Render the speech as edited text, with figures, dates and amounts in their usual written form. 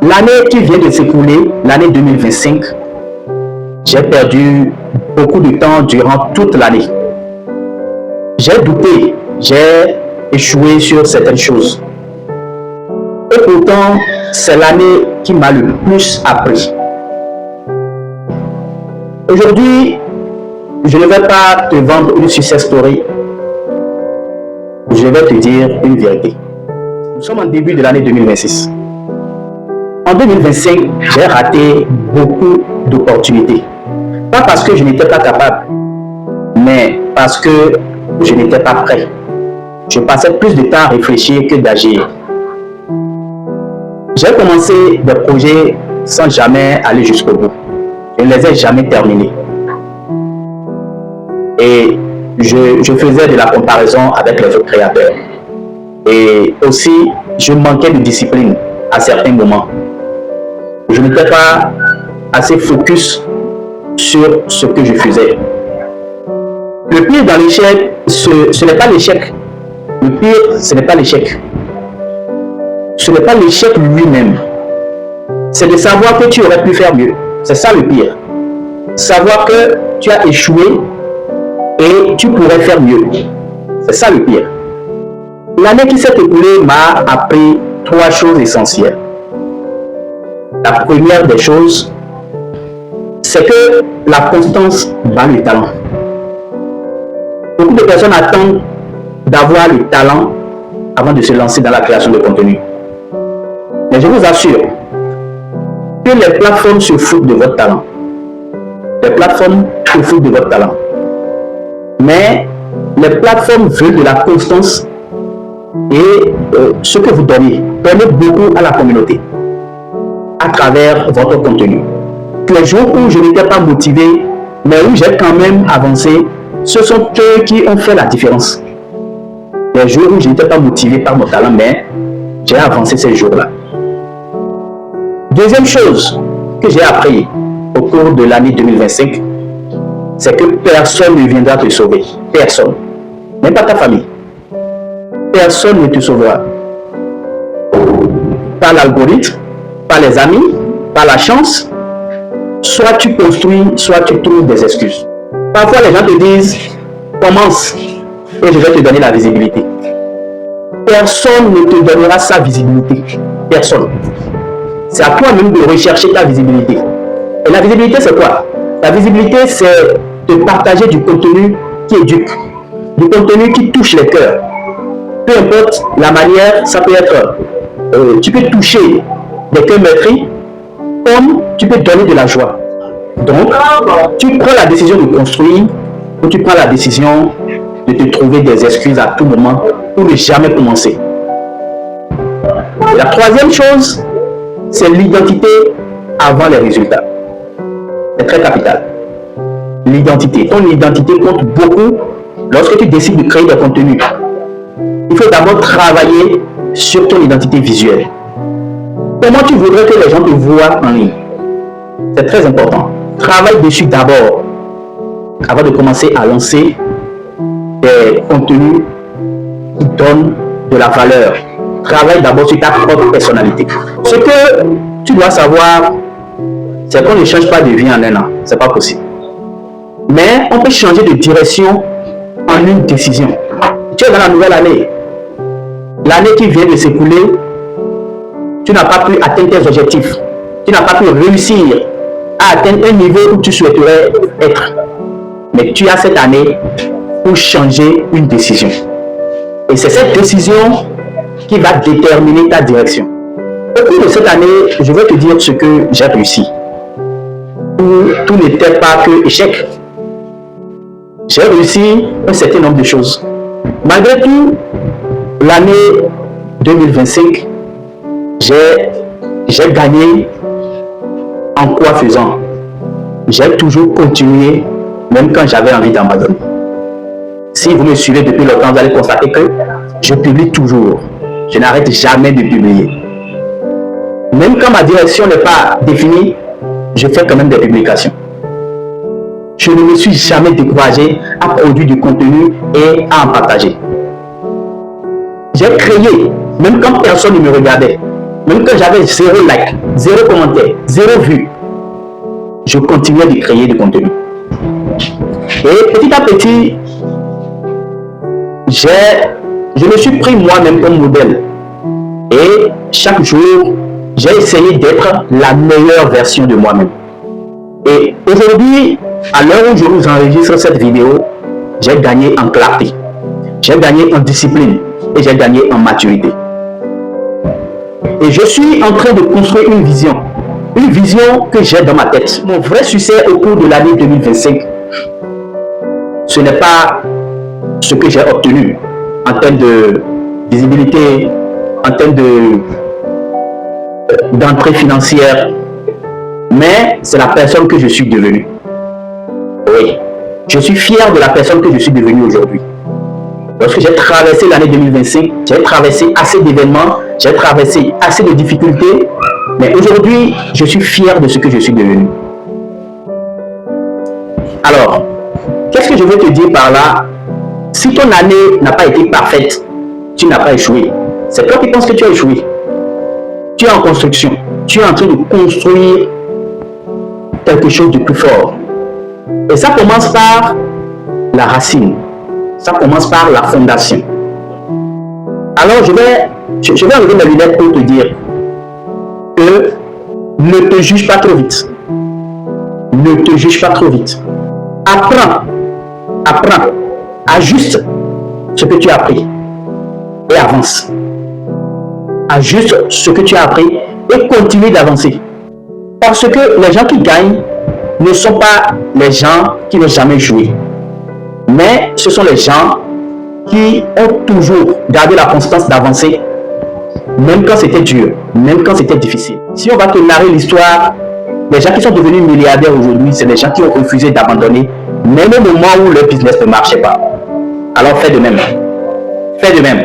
L'année qui vient de s'écouler, l'année 2025, j'ai perdu beaucoup de temps durant toute l'année. J'ai douté, j'ai échoué sur certaines choses. Et pourtant, c'est l'année qui m'a le plus appris. Aujourd'hui, je ne vais pas te vendre une success story. Je vais te dire une vérité. Nous sommes en début de l'année 2026. En 2025, j'ai raté beaucoup d'opportunités. Pas parce que je n'étais pas capable, mais parce que je n'étais pas prêt. Je passais plus de temps à réfléchir que d'agir. J'ai commencé des projets sans jamais aller jusqu'au bout. Je ne les ai jamais terminés. Et je faisais de la comparaison avec les autres créateurs. Et aussi, je manquais de discipline à certains moments. Je n'étais pas assez focus sur ce que je faisais. Le pire dans l'échec, ce n'est pas l'échec. Le pire, ce n'est pas l'échec. Ce n'est pas l'échec lui-même. C'est de savoir que tu aurais pu faire mieux. C'est ça le pire. Savoir que tu as échoué et tu pourrais faire mieux. C'est ça le pire. L'année qui s'est écoulée m'a appris 3 choses essentielles. La première des choses, c'est que la constance bat le talent. Beaucoup de personnes attendent d'avoir le talent avant de se lancer dans la création de contenu. Mais je vous assure que les plateformes se foutent de votre talent. Les plateformes se foutent de votre talent. Mais les plateformes veulent de la constance et ce que vous donnez beaucoup à la communauté à travers votre contenu. Les jours où je n'étais pas motivé, mais où j'ai quand même avancé, ce sont eux qui ont fait la différence. Les jours où je n'étais pas motivé par mon talent, mais j'ai avancé ces jours-là. Deuxième chose que j'ai appris au cours de l'année 2025, c'est que personne ne viendra te sauver. Personne. Même pas ta famille. Personne ne te sauvera. Pas l'algorithme, pas les amis, pas la chance. Soit tu construis, soit tu trouves des excuses. Parfois, les gens te disent, commence et je vais te donner la visibilité. Personne ne te donnera sa visibilité. Personne. C'est à toi-même de rechercher ta visibilité. Et la visibilité, c'est quoi? La visibilité, c'est de partager du contenu qui éduque, du contenu qui touche les cœurs. Peu importe la manière, ça peut être, tu peux toucher des cœurs meurtris, comme tu peux donner de la joie. Donc, tu prends la décision de construire, ou tu prends la décision de te trouver des excuses à tout moment pour ne jamais commencer. La troisième chose, c'est l'identité avant les résultats. C'est très capital. L'identité. Ton identité compte beaucoup lorsque tu décides de créer des contenus. Il faut d'abord travailler sur ton identité visuelle. Comment tu voudrais que les gens te voient en ligne? C'est très important. Travaille dessus d'abord avant de commencer à lancer des contenus qui donnent de la valeur. Travaille d'abord sur ta propre personnalité. Ce que tu dois savoir, c'est qu'on ne change pas de vie en un an. C'est pas possible. Mais on peut changer de direction en une décision. Tu es dans la nouvelle année. L'année qui vient de s'écouler, tu n'as pas pu atteindre tes objectifs. Tu n'as pas pu réussir à atteindre un niveau où tu souhaiterais être. Mais tu as cette année pour changer une décision. Et c'est cette décision qui va déterminer ta direction. Au cours de cette année, je vais te dire ce que j'ai réussi. Tout n'était pas que échec. J'ai réussi un certain nombre de choses. Malgré tout, l'année 2025, j'ai gagné en quoi faisant. J'ai toujours continué, même quand j'avais envie d'abandonner. Si vous me suivez depuis longtemps, vous allez constater que je publie toujours. Je n'arrête jamais de publier. Même quand ma direction n'est pas définie, je fais quand même des publications. Je ne me suis jamais découragé à produire du contenu et à en partager. J'ai créé, même quand personne ne me regardait, même quand j'avais 0 like, 0 commentaire, 0 vue. Je continuais de créer du contenu. Et petit à petit, je me suis pris moi-même comme modèle. Et chaque jour, j'ai essayé d'être la meilleure version de moi-même. Et aujourd'hui, à l'heure où je vous enregistre cette vidéo, j'ai gagné en clarté, j'ai gagné en discipline et j'ai gagné en maturité. Et je suis en train de construire une vision que j'ai dans ma tête. Mon vrai succès au cours de l'année 2025, ce n'est pas ce que j'ai obtenu en termes de visibilité, en termes d'entrée financière, mais c'est la personne que je suis devenue. Oui, je suis fier de la personne que je suis devenue aujourd'hui. Lorsque j'ai traversé l'année 2025, j'ai traversé assez d'événements, j'ai traversé assez de difficultés, mais aujourd'hui, je suis fier de ce que je suis devenu. Alors, qu'est-ce que je veux te dire par là? Si ton année n'a pas été parfaite, tu n'as pas échoué. C'est toi qui penses que tu as échoué. Tu es en construction. Tu es en train de construire quelque chose de plus fort. Et ça commence par la racine. Ça commence par la fondation. Alors, je vais enlever mes lunettes pour te dire que ne te juge pas trop vite. Ne te juge pas trop vite. Apprends, ajuste ce que tu as appris et avance. Ajuste ce que tu as appris et continue d'avancer. Parce que les gens qui gagnent ne sont pas les gens qui n'ont jamais joué, mais ce sont les gens qui ont toujours gardé la constance d'avancer, même quand c'était dur, même quand c'était difficile. Si on va te narrer l'histoire, les gens qui sont devenus milliardaires aujourd'hui, c'est les gens qui ont refusé d'abandonner, même au moment où leur business ne marchait pas. Alors fais de même. Fais de même.